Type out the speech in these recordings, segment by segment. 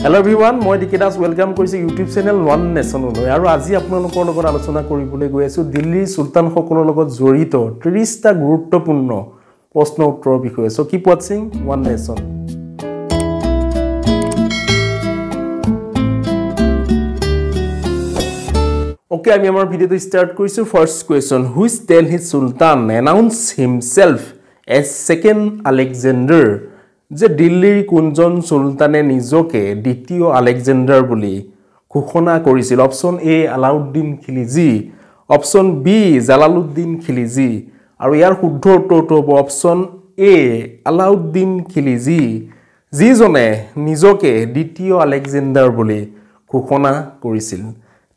Hello everyone, মই ডিকেদাস welcome কৰিছো YouTube channel one নেশনলৈ আৰু আজি আপোনালোকৰ লগত আলোচনা কৰিবলৈ গৈ আছো দিল্লীৰ সুলতান সকলৰ লগত জড়িত 30টা গুৰুত্বপূৰ্ণ প্ৰশ্ন উত্তৰৰ বিষয়ে so keep watching one nation Okay, আমি আমাৰ ভিডিওটো স্টাৰ্ট কৰিছো first question which Delhi Sultan announced himself as second Alexander যে দিল্লীৰ কোনজন সুলতানে নিজকে দ্বিতীয় আলেকজান্ডাৰ বুলি ঘোষণা কৰিছিল option A Alauddin Khilji option B Jalaluddin Khilji আৰু ইয়াৰ শুদ্ধ উত্তৰটো হ'ব অপচন এ আলাউদ্দিন খিলজি যিজনে নিজকে দ্বিতীয় আলেকজান্ডাৰ বুলি ঘোষণা কৰিছিল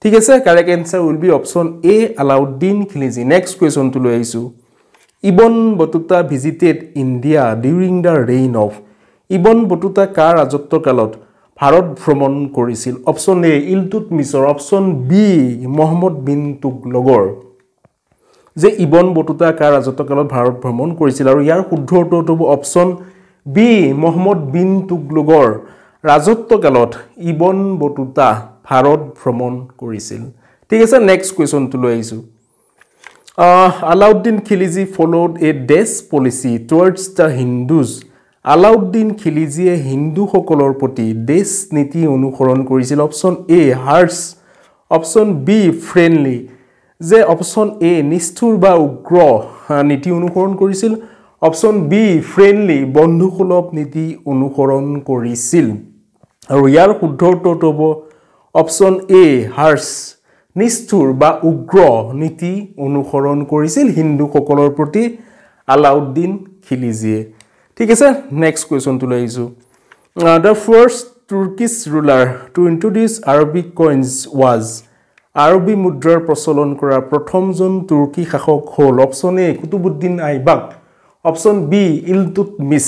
ঠিক আছে correct answer will be option A Alauddin Khilji next question to লৈ আইছো Ibn Battuta visited India during the reign of Ibn Battuta কাৰ ৰাজত্বকালত ভাৰত ভ্ৰমণ কৰিছিল অপচন এ ইলতুৎমিছৰ অপচন বি মোহাম্মদ বিন তুগলকৰ যে ইবন বটুতা কাৰ ৰাজত্বকালত ভাৰত ভ্ৰমণ কৰিছিল আৰু ইয়াৰ শুদ্ধ উত্তৰটো অপচন বি মোহাম্মদ বিন তুগলকৰ ৰাজত্বকালত ইবন বটুতা ভাৰত ভ্ৰমণ কৰিছিল ঠিক আছে নেক্সট কোৱেশ্চনটো লৈ আইছো Alauddin Khilji followed a death policy towards the Hindus. Alauddin Khilji Hindu সকলৰ প্ৰতি দেশ নীতি অনুসৰণ কৰিছিল অপচন এ হাৰ্স অপচন বি ফ্ৰেন্ডলি যে অপচন এ নিষ্ঠুৰ বা উগ্ৰ নীতি অনুসৰণ কৰিছিল অপচন বি ফ্ৰেন্ডলি বন্ধুসুলভ নীতি অনুসৰণ কৰিছিল আৰু ইয়াৰ শুদ্ধ উত্তৰটো হ'ব অপচন এ হাৰ্স নিষ্ঠুৰ বা উগ্ৰ নীতি অনুসৰণ কৰিছিল হিন্দু সকলৰ প্ৰতি আলাউদ্দিন খিলজিয়ে ঠিক আছে নেক্সট কোৱেশ্চন টু লাইছো the first Turkish ruler to introduce Arabic coins was আৰবী মুদ্ৰাৰ প্ৰচলন কৰা প্ৰথমজন তুৰ্কী শাসক হ'ল option A Qutbuddin Aibak option B Iltutmish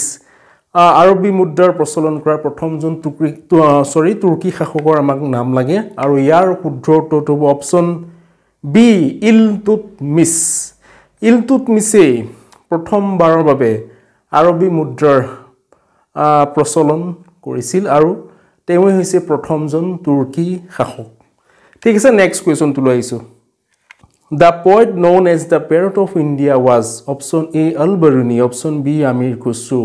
আৰবী মুদ্ৰাৰ প্ৰচলন কৰা প্ৰথমজন তুৰ্কী শাসকৰ আমাক নাম লাগে আৰু ইয়াৰ শুদ্ধ উত্তৰটো হ'ব অপচন বি ইলতুৎমিছে প্ৰথমবাৰৰ বাবে আৰবী মুদ্ৰাৰ প্ৰচলন কৰিছিল আৰু তেওঁ হৈছে প্ৰথমজন তুৰ্কী শাসক ঠিক আছে নেক্সট কোৱেশ্চনটো লৈ আইছো The poet known as the parrot of India was option A Al-Biruni option B Amir Khusro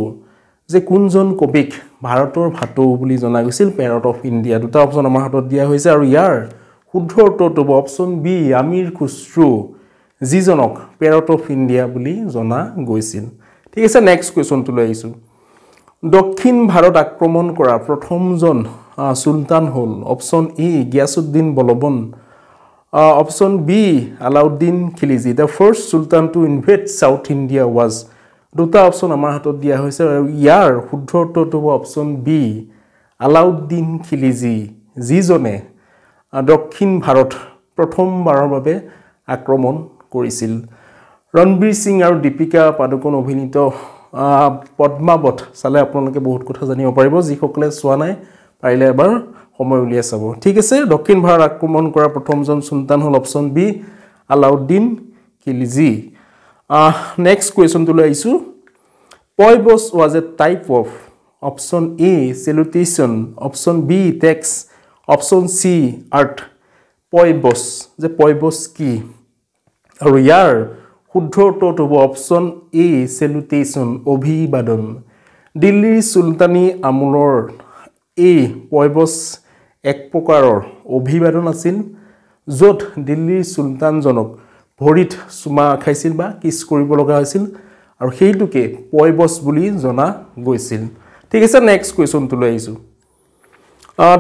যে কোনজন কবিক ভাৰতৰ ভাটৌ বুলি জনা গৈছিল প্যাৰট অফ ইন্ডিয়া দুটা অপচন আমাৰ হাতত দিয়া হৈছে আৰু ইয়াৰ শুদ্ধ উত্তৰটো হ'ব অপচন বি আমিৰ খুসৰো যিজনক প্যাৰট অফ ইন্ডিয়া বুলি জনা গৈছিল ঠিক আছে নেক্সট কোৱেশ্চনটো লৈ আইছো দক্ষিণ ভাৰত আক্ৰমণ কৰা প্ৰথমজন সুলতান হ'ল option E Ghiyasuddin Balban option B Alauddin Khilji the first sultan to invade south india was দুটা অপচন আমাৰ হাতত দিয়া হৈছে আৰু ইয়াৰ শুদ্ধ উত্তৰটো হ'ব অপচন বি আলাউদ্দিন খিলজি যিজনে দক্ষিণ ভাৰত প্ৰথমবাৰৰ বাবে আক্ৰমণ কৰিছিল ৰণবীৰ সিং আৰু দীপিকা পাডুকোন অভিনীত পদ্মাৱত চালে আপোনালোকে বহুত কথা জানিব পাৰিব যিসকলে চোৱা নাই পাৰিলে এবাৰ সময় উলিয়াই চাব ঠিক আছে দক্ষিণ ভাৰত আক্ৰমণ কৰা প্ৰথমজন সুলতান হ'ল option B Alauddin Khilji next question to laisu poibos was a type of option A salutation option B tax option C art poibos je poibos ki aru yar শুদ্ধ উত্তৰটো হ'ব অপচন A salutation অভিবাদন দিল্লীৰ সুলতানী আমলৰ এই poibos এক প্ৰকাৰৰ অভিবাদন আছিল য'ত দিল্লীৰ সুলতানজনক ভৰিত সুমা খাইছিল বা কিছ কৰিব লগা হৈছিল আৰু হেইটুকে পয়বস বুলি জনা গৈছিল ঠিক আছে নেক্সট কোৱেশ্চন টু লৈ আইছো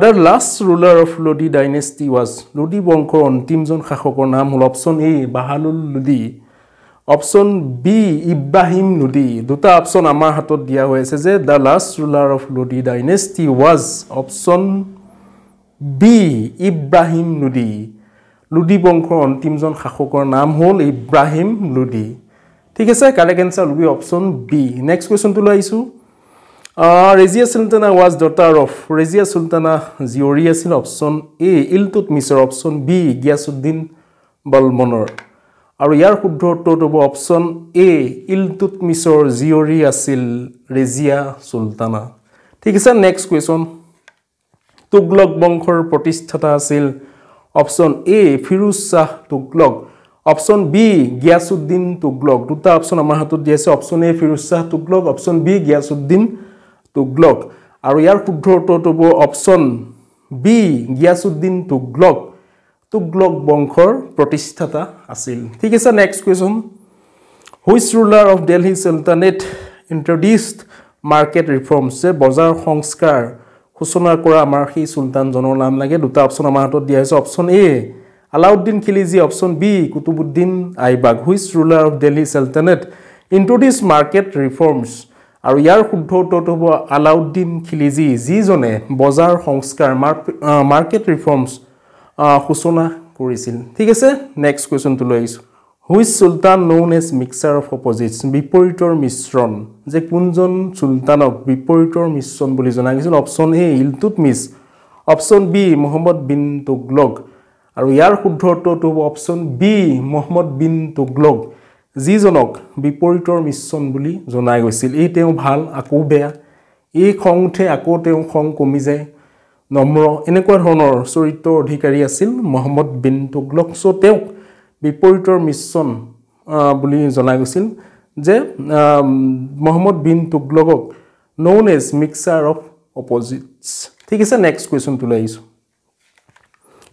the last ruler of Lodi dynasty was Lodi বংশৰ অন্তিমজন শাসকৰ নাম হ'ল অপচন এ বাহালুল লোডি অপচন বি ইব্ৰাহিম লোডি দুটা অপচন আমাৰ হাতত দিয়া হৈছে যে the last ruler of Lodi dynasty was option B Ibrahim Lodi Lodi বংশৰ অন্তিমজন শাসকৰ নাম হ'ল ইব্ৰাহিম লুডি ঠিক আছে correct answer will be option B next question টু লাইছো Razia Sultana was daughter of Razia Sultana জীয়ৰী আছিল অপচন এ ইলতুৎমিছৰ অপচন বি গিয়াসউদ্দিন বলবনৰ আৰু ইয়াৰ শুদ্ধ উত্তৰটো হ'ব অপচন এ ইলতুৎমিছৰ জীয়ৰী আছিল ৰেজিয়া সুলতানা ঠিক আছে নেক্সট কোৱেশ্চন তুগলক বংশৰ প্ৰতিষ্ঠাতা আছিল option A Firoz Shah Tughlaq option B Ghiyasuddin Tughlaq দুটা অপশন আমাৰ হাতত দি আছে option A Firoz Shah Tughlaq option B Ghiyasuddin Tughlaq আৰু ইয়াৰ শুদ্ধ উত্তৰটো হ'ব অপশন বি গিয়াসউদ্দিন তুগলক তুগলক বংশৰ প্ৰতিষ্ঠাতা আছিল ঠিক আছে next question which ruler of Delhi sultanate introduced market reforms যে বজাৰ সংস্কাৰ সূচনা কৰা আমাৰ সেই সুলতানজনৰ নাম লাগে দুটা অপশন আমাৰ হাতত দিয়া আছে option A Alauddin Khilji option B Qutbuddin Aibak which ruler of Delhi sultanate introduced market reforms আৰু ইয়াৰ শুদ্ধ উত্তৰটো হ'ব আলাউদ্দিন খিলজি যিজনে বজাৰ সংস্কাৰ মাৰ্কেট ৰিফৰ্মছ সূচনা কৰিছিল ঠিক আছে নেক্সট কোৱেশ্চনটো লৈ আহিছো which sultan known as mixer of opposites বিপৰীতৰ মিশ্ৰণ যে কোনজন সুলতানক বিপৰীতৰ মিশ্ৰণ বুলি জনা গৈছিল option A Iltutmish option B Muhammad bin Tughlaq আৰু ইয়াৰ শুদ্ধ উত্তৰটো হ'ব অপশন বি মুহাম্মদ বিন তুগলক যিজনক বিপৰীতৰ মিশ্ৰণ বুলি জনা গৈছিল এই তেওঁ ভাল আকৌ বেয়া এই খং উঠে আকৌ তেওঁ খং কমি যায় নম্ৰ এনেকুৱা ধৰণৰ চৰিত্ৰৰ অধিকাৰী আছিল মুহাম্মদ বিন তুগলক সো তেওঁক বিপৰীতৰ মিশ্ৰণ বুলি জনা গৈছিল যে মুহাম্মদ বিন তুগলকক known as mixer of opposites ঠিক আছে নেক্সট কোৱেশ্চনটো লৈ আহিছো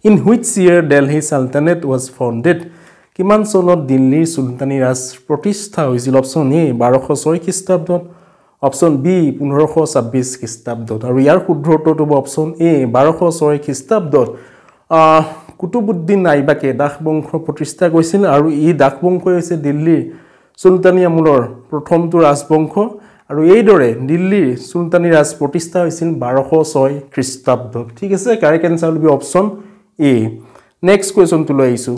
in which year Delhi Sultanate was founded কিমান চনত দিল্লীৰ সুলতানী ৰাজ প্ৰতিষ্ঠা হৈছিল অপশন এ 1206 খ্ৰীষ্টাব্দত অপশন বি 1526 খ্ৰীষ্টাব্দত আৰু ইয়াৰ শুদ্ধ উত্তৰটো হ'ব অপশন এ 1206 খ্ৰীষ্টাব্দত কুতুবুদ্দিন আইবাকে দাস বংশ প্ৰতিষ্ঠা কৰিছিল আৰু এই দাস বংশ হৈছে দিল্লীৰ সুলতানী আমলৰ প্ৰথমটো ৰাজবংশ আৰু এইদৰে দিল্লীৰ সুলতানী ৰাজ প্ৰতিষ্ঠা হৈছিল 1206 খ্ৰীষ্টাব্দত ঠিক আছে correct answer will be option A next কোৱেশ্চনটো লৈ আহিছো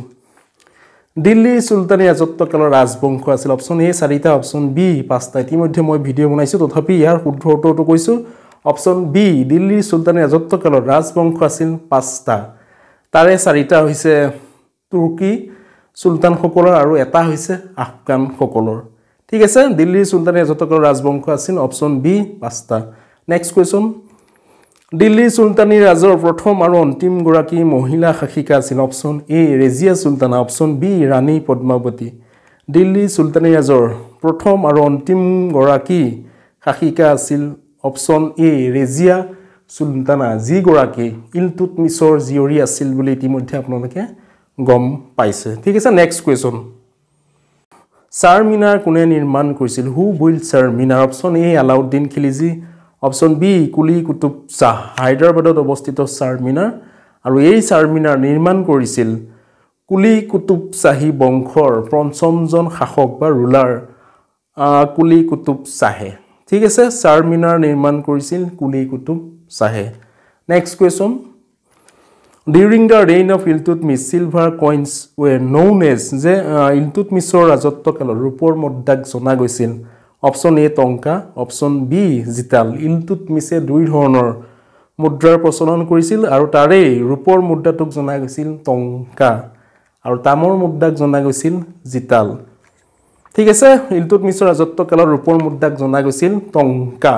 দিল্লীৰ সুলতানী ৰাজত্বকালৰ ৰাজবংশ আছিল অপশন এ 4টা অপশন বি 5টা ইতিমধ্যে মই ভিডিও বনাইছো তথাপি ইয়াৰ শুদ্ধ উত্তৰটো কৈছো অপশন বি দিল্লীৰ সুলতানী ৰাজত্বকালৰ ৰাজবংশ আছিল 5টা তাৰে 4টা হৈছে তুৰ্কী সুলতান সকলৰ আৰু এটা হৈছে আফগান সকলৰ ঠিক আছে দিল্লীৰ সুলতানী ৰাজত্বকালৰ ৰাজবংশ আছিল অপশন বি 5টা নেক্সট কোৱেশ্চন দিল্লীৰ সুলতানী ৰাজৰ প্ৰথম আৰু অন্তিম গৰাকী মহিলা শাসিকা আছিল option A Razia Sultana option B Rani Padmavati দিল্লীৰ সুলতানী ৰাজৰ প্ৰথম আৰু অন্তিম গৰাকী শাসিকা আছিল অপশন এ ৰেজিয়া সুলতানা যি গৰাকী ইলতুৎমিছৰ জীয়ৰী আছিল বুলি ইতিমধ্যে আপোনালোকে গম পাইছে ঠিক আছে নেক্সট কোৱেশ্চন চাৰমিনাৰ কোনে নিৰ্মাণ কৰিছিল who build Charminar option A Alauddin Khilji option B Quli Qutb শাহ হায়দৰাবাদত অৱস্থিত চাৰমিনাৰ আৰু এই চাৰমিনাৰ নিৰ্মাণ কৰিছিল কুলি কুতুব শাহী বংশৰ পঞ্চমজন শাসক বা ৰুলাৰ কুলি কুতুব শাহে ঠিক আছে চাৰমিনাৰ নিৰ্মাণ কৰিছিল কুলি কুতুব শাহে next question During the reign of Iltutmish, silver coins were known as যে ইলতুৎমিছৰ ৰাজত্বকালত ৰূপৰ মুদ্ৰাক জনা গৈছিল অপশন এ টংকা অপশন বি জিতাল ইলতুৎমিছে দুই ধৰণৰ মুদ্ৰাৰ প্ৰচলন কৰিছিল আৰু তাৰে ৰূপৰ মুদ্ৰাটোক জনা গৈছিল টংকা আৰু তামৰ মুদ্ৰাক জনা গৈছিল জিতাল ঠিক আছে ইলতুৎমিছৰ ৰাজত্বকালত ৰূপৰ মুদ্ৰাক জনা গৈছিল টংকা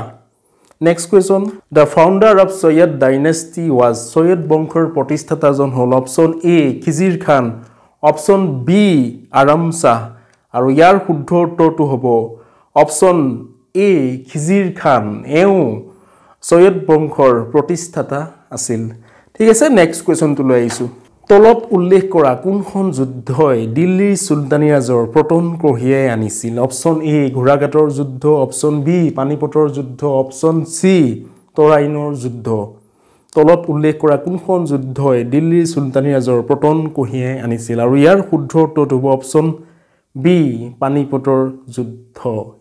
Next question. The founder of Soyed dynasty was Soyed বংশৰ প্ৰতিষ্ঠাতাজন হ'ল option A Khizr Khan option B Aram Shah আৰু ইয়াৰ শুদ্ধ উত্তৰটো হ'ব অপশন এ খিজিৰ খান এও সৈয়দ বংশৰ প্ৰতিষ্ঠাতা আছিল ঠিক আছে নেক্সট কোৱেশ্চনটো লৈ আহিছো তলত উল্লেখ কৰা কোনখন যুদ্ধই দিল্লীৰ সুলতানী ৰাজৰ পতন কঢ়িয়াই আনিছিল অপশন এ ঘোৰাঘাটৰ যুদ্ধ অপশন বি পানিপটৰ যুদ্ধ অপশন সি তৰাইনৰ যুদ্ধ তলত উল্লেখ কৰা কোনখন যুদ্ধই দিল্লীৰ সুলতানী ৰাজৰ পতন কঢ়িয়াই আনিছিল আৰু ইয়াৰ শুদ্ধ উত্তৰটো হ'ব অপশন বি পানিপটৰ যুদ্ধ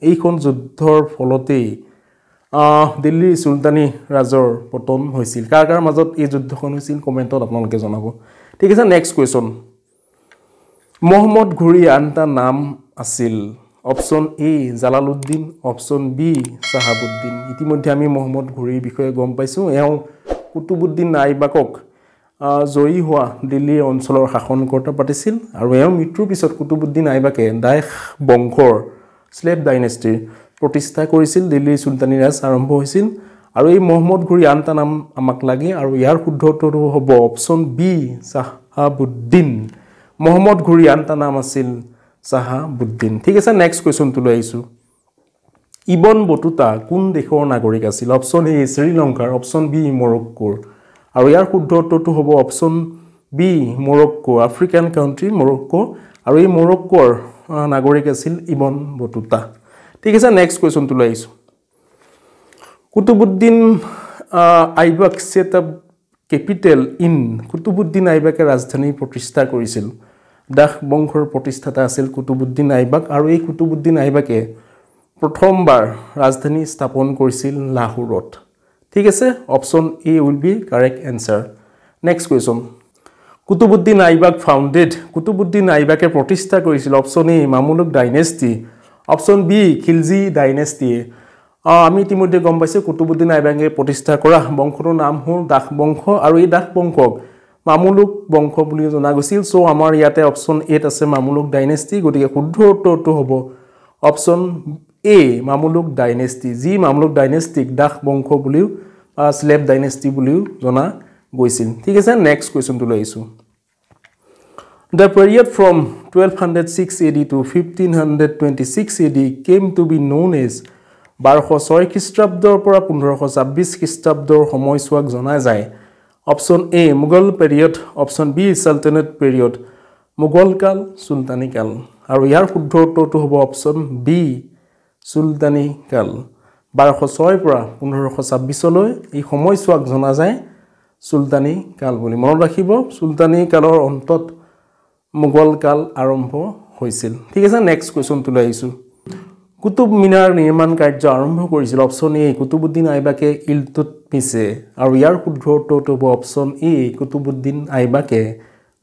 এইখন যুদ্ধৰ ফলতেই দিল্লীৰ সুলতানী ৰাজৰ পতন হৈছিল কাৰ মাজত এই যুদ্ধখন হৈছিল কমেন্টত আপোনালোকে জনাব ঠিক আছে নেক্সট কোৱেশ্চন মোহাম্মদ ঘুৰি আনটা নাম আছিল option A Jalaluddin option B Shahabuddin ইতিমধ্যে আমি মোহাম্মদ ঘুৰিৰ বিষয়ে গম পাইছো এও কুতুবুদ্দিন আইবাকক জয়ী হোৱা দিল্লীৰ অঞ্চলৰ শাসনকৰ্তা পাতিছিল আৰু এওঁৰ মৃত্যুৰ পিছত কুতুবুদ্দিন আইবাকে দাস বংশৰ স্লেভ ডাইনেষ্টিৰ প্ৰতিষ্ঠা কৰিছিল দিল্লীৰ সুলতানী ৰাজ আৰম্ভ হৈছিল আৰু এই মহম্মদ ঘুৰি আনটা নাম আমাক লাগে আৰু ইয়াৰ শুদ্ধ উত্তৰটো হ'ব অপচন বি চাহাবুদ্দিন মহম্মদ ঘুৰি আনটা নাম আছিল চাহাবুদ্দিন ঠিক আছে নেক্সট কোৱেশ্চনটো লৈ আহিছো ইবন বটুতা কোন দেশৰ নাগৰিক আছিল অপচন এ শ্ৰীলংকাৰ অপচন বি মৰক্কোৰ আৰু ইয়াৰ শুদ্ধ উত্তৰটো হ'ব option B Morocco African country Morocco আৰু এই মৰক্কোৰ নাগৰিক আছিল ইবন বটুতা ঠিক আছে নেক্সট কোৱেশ্চনটো লৈ আহিছো Qutbuddin Aibak set up capital in Qutbuddin আইবাকে ৰাজধানী প্ৰতিষ্ঠা কৰিছিল দাস বংশৰ প্ৰতিষ্ঠাতা আছিল কুতুবুদ্দিন আইবাক আৰু এই কুতুবুদ্দিন আইবাকে প্ৰথমবাৰ ৰাজধানী স্থাপন কৰিছিল লাহোৰত ঠিক আছে option A will be correct answer next question Qutbuddin Aibak founded Qutbuddin আইবাকে প্ৰতিষ্ঠা কৰিছিল option A Mamluk dynasty option B Khilji dynasty আমি ইতিমধ্যে গম পাইছো কুতুবুদ্দিন আইবাকে প্ৰতিষ্ঠা কৰা বংশৰ নাম হ'ল দাস বংশ আৰু এই দাস বংশক মামলুক বংশ বুলি জনা গৈছিল সো আমাৰ ইয়াতে অপচন এ আছে মামলুক ডাইনেষ্টি গতিকে শুদ্ধ উত্তৰটো হ'ব অপচন এ মামলুক ডাইনেষ্টি যি মামলুক ডাইনেষ্টিক দাস বংশ বুলিও স্লেভ ডাইনেষ্টি বুলিও জনা গৈছিল ঠিক আছে নেক্সট কোৱেশ্চনটো লৈ আহিছো The period from 1206 AD to 1526 AD came to be known as 1206 খ্ৰীষ্টাব্দৰ পৰা 1526 খ্ৰীষ্টাব্দৰ সময়ছোৱাক জনা যায় option A Mughal period option B sultanate period Mughal কাল সুলতানী কাল আৰু ইয়াৰ শুদ্ধ উত্তৰটো হ'ব অপচন বি সুলতানী কাল 1206 পৰা 1526 লৈ এই সময়ছোৱাক জনা যায় সুলতানী কাল বুলি মনত ৰাখিব সুলতানী কালৰ অন্তত মুঘল কাল আৰম্ভ হৈছিল ঠিক আছে নেক্সট কোৱেশ্চনটো লৈ আহিছো কুতুব মিনাৰ নিৰ্মাণ কাৰ্য আৰম্ভ কৰিছিল অপচন এ কুতুবুদ্দিন আইবাকে ইলতুৎমিছে আৰু ইয়াৰ শুদ্ধ উত্তৰটো হ'ব অপচন এ কুতুবুদ্দিন আইবাকে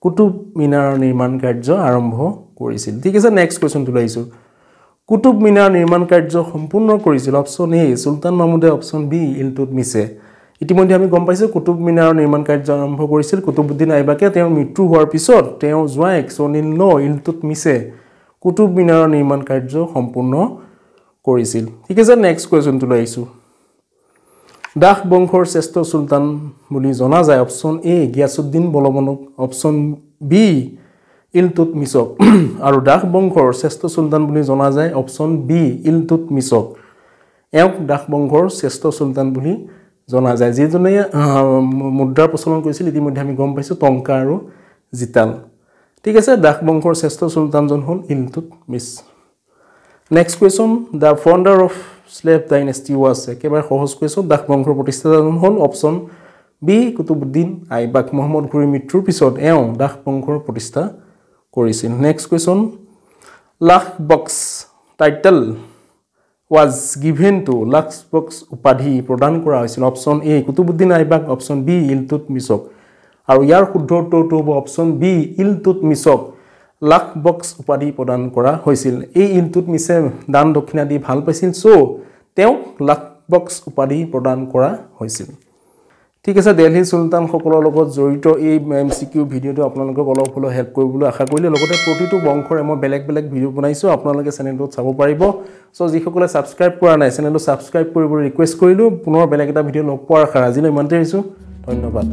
কুতুব মিনাৰ নিৰ্মাণ কাৰ্য আৰম্ভ কৰিছিল ঠিক আছে নেক্সট কোৱেশ্চনটো লৈ আহিছো কুতুব মিনাৰ নিৰ্মাণ কাৰ্য সম্পূৰ্ণ কৰিছিল অপচন এ সুলতান মাহমুদে অপচন বি ইলতুৎমিছে ইতিমধ্যে আমি গম পাইছো কুতুব মিনাৰ নিৰ্মাণ কাৰ্য আৰম্ভ কৰিছিল কুতুবুদ্দিন আইবাকে তেওঁৰ মৃত্যু হোৱাৰ পিছত তেওঁ জোৱাইক সনিল ইলতুৎমিছে কুতুব মিনাৰ নিৰ্মাণ কাৰ্য সম্পূৰ্ণ কৰিছিল ঠিক আছে নেক্সট কোৱেশ্চনটো লৈ আহিছো দাস বংশৰ শ্ৰেষ্ঠ সুলতান বুলি জনা যায় অপচন এ গিয়াসউদ্দিন বলবনক অপচন বি ইলতুৎমিছক আৰু দাস বংশৰ শ্ৰেষ্ঠ সুলতান বুলি জনা যায় অপচন বি ইলতুৎমিছক এওক দাস বংশৰ শ্ৰেষ্ঠ সুলতান বুলি জনা যায় যিজনে মুদ্ৰা প্ৰচলন কৰিছিল ইতিমধ্যে আমি গম পাইছো টংকা আৰু জিতাল ঠিক আছে দাস বংশৰ শ্ৰেষ্ঠ সুলতানজন হ'ল Iltutmish next question the founder of slave dynasty was একেবাৰে সহজ কোৱেশ্চন দাস বংশৰ প্ৰতিষ্ঠাতাজন হ'ল অপচন বি কুতুবুদ্দিন আইবাক মহম্মদ ঘুৰিৰ মৃত্যুৰ পিছত এওঁ দাস বংশৰ প্ৰতিষ্ঠা কৰিছিল next question Lakh Baksh title was given to Luxbox উপাধি প্ৰদান কৰা হৈছিল option A Qutbuddin Aibak option B ইলতুৎমিছক আৰু ইয়াৰ শুদ্ধ উত্তৰটো হ'ব অপচন বি ইলতুৎমিছক লাখবক্স উপাধি প্ৰদান কৰা হৈছিল এই ইলতুৎমিছে দান দক্ষিণা দি ভাল পাইছিল সো তেওঁ লাখবক্স উপাধি প্ৰদান কৰা হৈছিল ঠিক আছে দিল্লী সুলতান সকলৰ লগত জড়িত এই এমসিকিউ ভিডিওটো আপোনালোকক অলপ হলো হেল্প কৰিবলৈ আশা কৰিলে লগতে প্ৰতিটো বংশৰে মই বেলেগ বেলেগ ভিডিও বনাইছো আপোনালোকে চেনেলটো চাব পাৰিব সো যিসকলে সাবস্ক্ৰাইব কৰা নাই চেনেলটো সাবস্ক্ৰাইব কৰিবলৈ ৰিকুৱেষ্ট কৰিলো পুনৰ বেলেগ এটা ভিডিও লগ পোৱাৰ আশা আজিলৈ ইমানতে আহিছো ধন্যবাদ